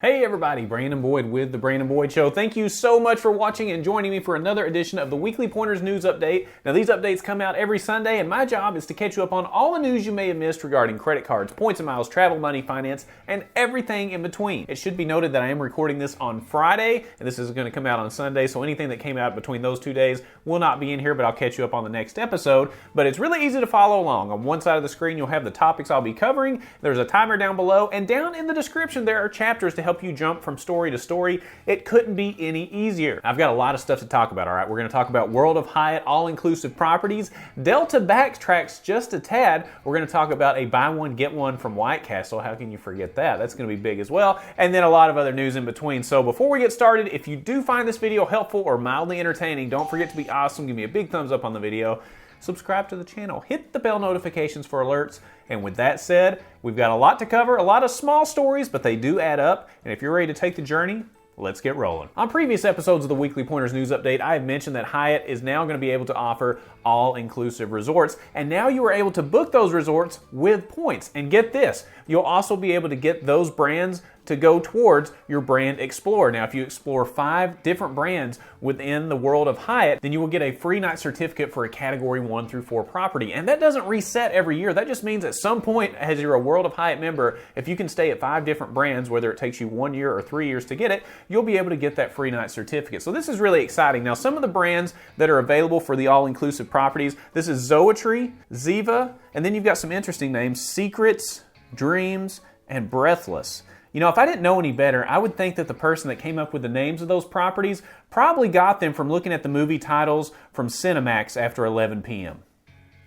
Hey everybody, Brandon Boyd with The Brandon Boyd Show. Thank you so much for watching and joining me for another edition of the Weekly Pointers News Update. Now these updates come out every Sunday and my job is to catch you up on all the news you may have missed regarding credit cards, points and miles, travel, money, finance, and everything in between. It should be noted that I am recording this on Friday and this is going to come out on Sunday, so anything that came out between those 2 days will not be in here, but I'll catch you up on the next episode. But it's really easy to follow along. On one side of the screen you'll have the topics I'll be covering. There's a timer down below, and down in the description there are chapters to help you jump from story to story. It couldn't be any easier. I've got a lot of stuff to talk about, all right? We're going to talk about World of Hyatt all-inclusive properties, Delta Backtracks just a tad. We're going to talk about a buy one, get one from White Castle. How can you forget that? That's going to be big as well. And then a lot of other news in between. So before we get started, if you do find this video helpful or mildly entertaining, don't forget to be awesome. Give me a big thumbs up on the video. Subscribe to the channel, hit the bell notifications for alerts, and with that said, we've got a lot to cover, a lot of small stories, but they do add up, and if you're ready to take the journey, let's get rolling. On previous episodes of the Weekly Pointers News Update, I have mentioned that Hyatt is now going to be able to offer all-inclusive resorts, and now you are able to book those resorts with points. And get this, you'll also be able to get those brands to go towards your brand Explorer. Now, if you explore 5 different brands within the World of Hyatt, then you will get a free night certificate for a Category 1 through 4 property. And that doesn't reset every year. That just means at some point, as you're a World of Hyatt member, if you can stay at 5 different brands, whether it takes you 1 year or 3 years to get it, you'll be able to get that free night certificate. So this is really exciting. Now, some of the brands that are available for the all-inclusive properties, this is Zoetry, Ziva, and then you've got some interesting names, Secrets, Dreams, and Breathless. You know, if I didn't know any better, I would think that the person that came up with the names of those properties probably got them from looking at the movie titles from Cinemax after 11 p.m.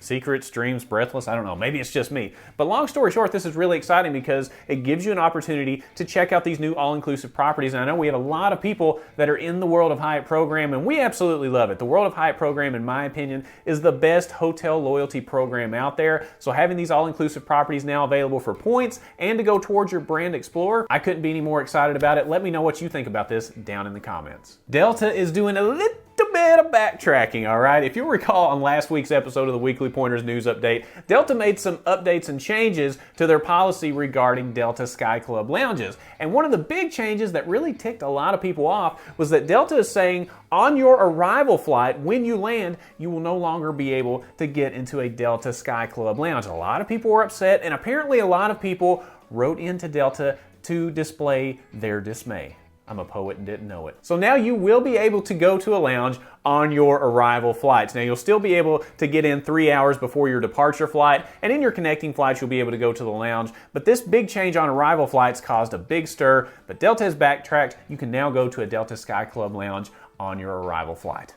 Secrets, Dreams, Breathless, I don't know, maybe it's just me. But long story short, this is really exciting because it gives you an opportunity to check out these new all-inclusive properties. And I know we have a lot of people that are in the World of Hyatt program, and we absolutely love it. The World of Hyatt program, in my opinion, is the best hotel loyalty program out there. So having these all-inclusive properties now available for points and to go towards your brand Explorer, I couldn't be any more excited about it. Let me know what you think about this down in the comments. Delta is doing a little bit of backtracking, all right? If you recall on last week's episode of the Weekly Pointers News Update, Delta made some updates and changes to their policy regarding Delta Sky Club lounges. And one of the big changes that really ticked a lot of people off was that Delta is saying on your arrival flight, when you land, you will no longer be able to get into a Delta Sky Club lounge. A lot of people were upset, and apparently a lot of people wrote into Delta to display their dismay. I'm a poet and didn't know it. So now you will be able to go to a lounge on your arrival flights. Now you'll still be able to get in 3 hours before your departure flight, and in your connecting flights you'll be able to go to the lounge. But this big change on arrival flights caused a big stir, but Delta has backtracked. You can now go to a Delta Sky Club lounge on your arrival flight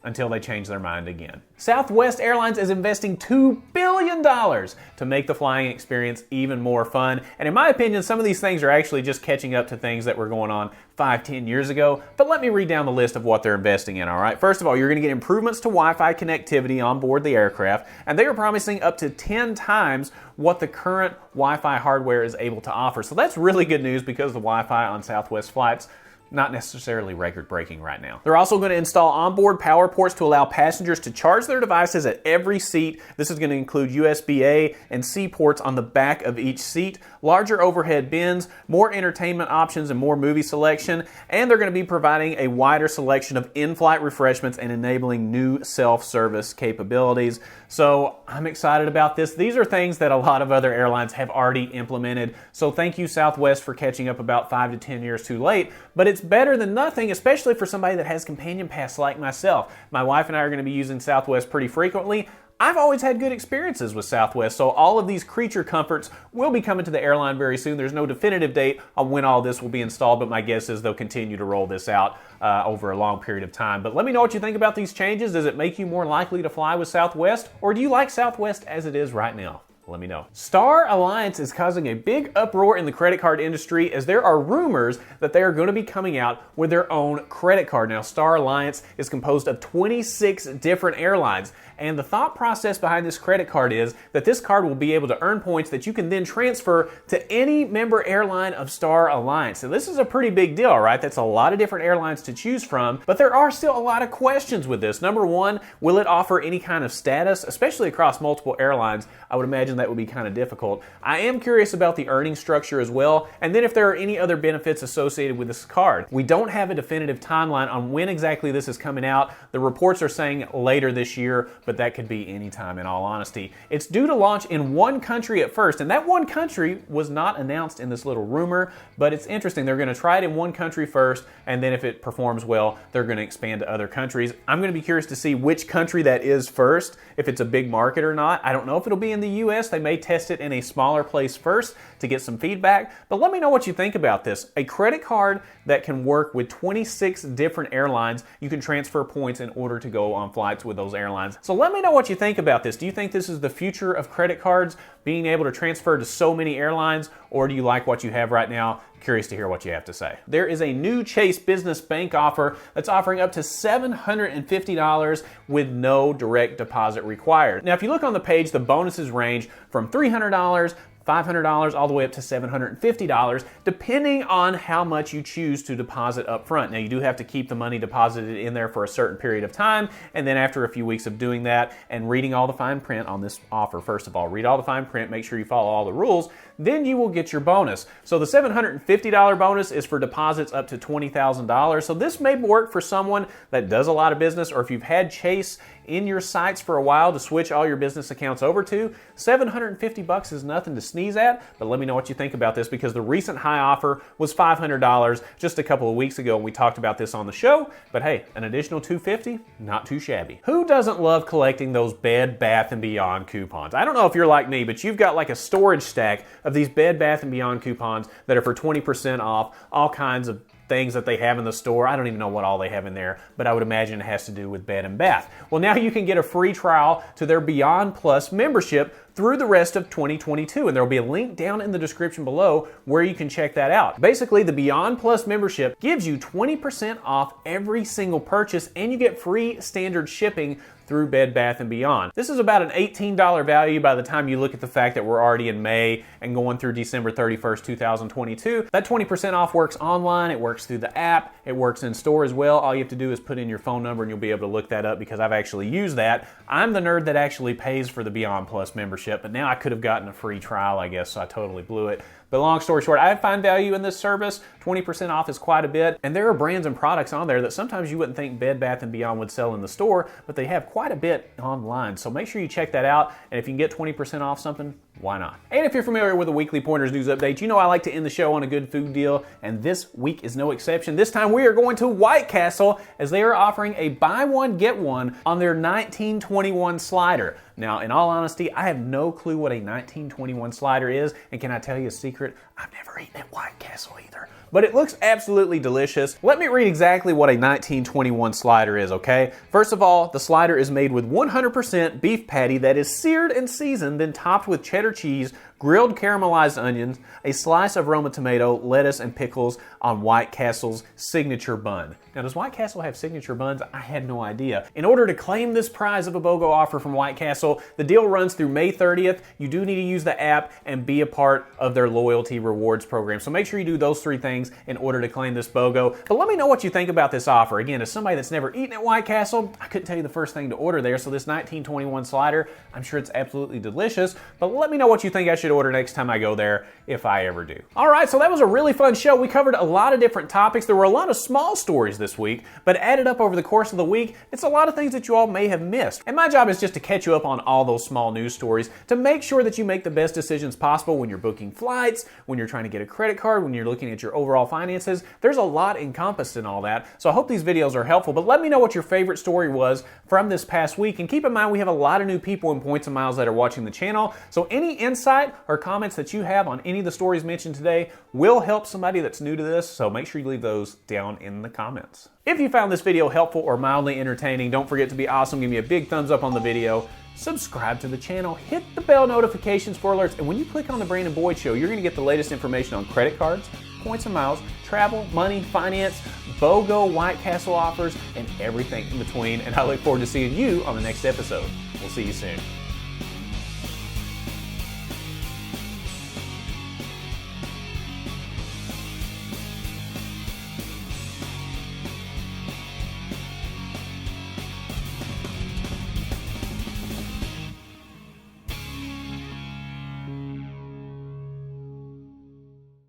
until they change their mind again. Southwest Airlines is investing $2 billion to make the flying experience even more fun. And in my opinion, some of these things are actually just catching up to things that were going on 5-10 years ago. But let me read down the list of what they're investing in, all right? First of all, you're gonna get improvements to Wi-Fi connectivity on board the aircraft, and they are promising up to 10 times what the current Wi-Fi hardware is able to offer. So that's really good news because the Wi-Fi on Southwest flights not necessarily record-breaking right now. They're also going to install onboard power ports to allow passengers to charge their devices at every seat. This is going to include USB-A and C ports on the back of each seat, larger overhead bins, more entertainment options and more movie selection, and they're going to be providing a wider selection of in-flight refreshments and enabling new self-service capabilities. So I'm excited about this. These are things that a lot of other airlines have already implemented. So thank you, Southwest, for catching up about 5 to 10 years too late. But it's better than nothing, especially for somebody that has companion pass like myself. My wife and I are going to be using Southwest pretty frequently. I've always had good experiences with Southwest, so all of these creature comforts will be coming to the airline very soon. There's no definitive date on when all this will be installed, but my guess is they'll continue to roll this out over a long period of time. But let me know what you think about these changes. Does it make you more likely to fly with Southwest, or do you like Southwest as it is right now? Let me know. Star Alliance is causing a big uproar in the credit card industry as there are rumors that they are going to be coming out with their own credit card. Now, Star Alliance is composed of 26 different airlines, and the thought process behind this credit card is that this card will be able to earn points that you can then transfer to any member airline of Star Alliance. So this is a pretty big deal, right? That's a lot of different airlines to choose from, but there are still a lot of questions with this. Number one, will it offer any kind of status, especially across multiple airlines? I would imagine that would be kind of difficult. I am curious about the earning structure as well, and then if there are any other benefits associated with this card. We don't have a definitive timeline on when exactly this is coming out. The reports are saying later this year, but that could be any time in all honesty. It's due to launch in one country at first, and that one country was not announced in this little rumor, but it's interesting. They're going to try it in one country first, and then if it performs well, they're going to expand to other countries. I'm going to be curious to see which country that is first, if it's a big market or not. I don't know if it'll be in the US. They may test it in a smaller place first to get some feedback, but let me know what you think about this. A credit card that can work with 26 different airlines. You can transfer points in order to go on flights with those airlines. So let me know what you think about this. Do you think this is the future of credit cards, being able to transfer to so many airlines, or do you like what you have right now? Curious to hear what you have to say. There is a new Chase Business Bank offer that's offering up to $750 with no direct deposit required. Now, if you look on the page, the bonuses range from $300, $500 all the way up to $750, depending on how much you choose to deposit up front. Now, you do have to keep the money deposited in there for a certain period of time, and then after a few weeks of doing that and reading all the fine print on this offer, first of all, read all the fine print, make sure you follow all the rules, then you will get your bonus. So the $750 bonus is for deposits up to $20,000. So this may work for someone that does a lot of business, or if you've had Chase in your sites for a while to switch all your business accounts over to. $750 is nothing to sneeze at, but let me know what you think about this, because the recent high offer was $500 just a couple of weeks ago, and we talked about this on the show. But hey, an additional $250, not too shabby. Who doesn't love collecting those Bed Bath & Beyond coupons? I don't know if you're like me, but you've got like a storage stack of these Bed Bath & Beyond coupons that are for 20% off all kinds of things that they have in the store. I don't even know what all they have in there, but I would imagine it has to do with bed and bath. Well, now you can get a free trial to their Beyond Plus membership through the rest of 2022, and there will be a link down in the description below where you can check that out. Basically, the Beyond Plus membership gives you 20% off every single purchase, and you get free standard shipping through Bed Bath & Beyond. This is about an $18 value by the time you look at the fact that we're already in May and going through December 31st, 2022. That 20% off works online, it works through the app, it works in store as well. All you have to do is put in your phone number and you'll be able to look that up, because I've actually used that. I'm the nerd that actually pays for the Beyond Plus membership, but now I could have gotten a free trial, I guess, so I totally blew it. But long story short, I find value in this service. 20% off is quite a bit, and there are brands and products on there that sometimes you wouldn't think Bed Bath & Beyond would sell in the store, but they have quite a bit online. So make sure you check that out, and if you can get 20% off something, why not? And if you're familiar with the Weekly Pointers News Update, you know I like to end the show on a good food deal, and this week is no exception. This time we are going to White Castle, as they are offering a buy one, get one on their 1921 slider. Now, in all honesty, I have no clue what a 1921 slider is, and can I tell you a secret? I've never eaten at White Castle either. But it looks absolutely delicious. Let me read exactly what a 1921 slider is, okay? First of all, the slider is made with 100% beef patty that is seared and seasoned, then topped with cheddar cheese, grilled caramelized onions, a slice of Roma tomato, lettuce, and pickles on White Castle's signature bun. Now, does White Castle have signature buns? I had no idea. In order to claim this prize of a BOGO offer from White Castle, the deal runs through May 30th. You do need to use the app and be a part of their loyalty rewards program. So make sure you do those three things in order to claim this BOGO. But let me know what you think about this offer. Again, as somebody that's never eaten at White Castle, I couldn't tell you the first thing to order there. So this 1921 slider, I'm sure it's absolutely delicious. But let me know what you think I should order next time I go there, if I ever do. All right, so that was a really fun show. We covered a lot of different topics. There were a lot of small stories this week, but added up over the course of the week, it's a lot of things that you all may have missed. And my job is just to catch you up on all those small news stories to make sure that you make the best decisions possible when you're booking flights, when you're trying to get a credit card, when you're looking at your overall finances. There's a lot encompassed in all that. So I hope these videos are helpful, but let me know what your favorite story was from this past week. And keep in mind, we have a lot of new people in Points and Miles that are watching the channel. So any insight or comments that you have on any of the stories mentioned today will help somebody that's new to this. So make sure you leave those down in the comments. If you found this video helpful or mildly entertaining, don't forget to be awesome. Give me a big thumbs up on the video. Subscribe to the channel, hit the bell notifications for alerts, and when you click on the Brandon Boyd Show, you're going to get the latest information on credit cards, points and miles, travel, money, finance, BOGO, White Castle offers, and everything in between. And I look forward to seeing you on the next episode. We'll see you soon.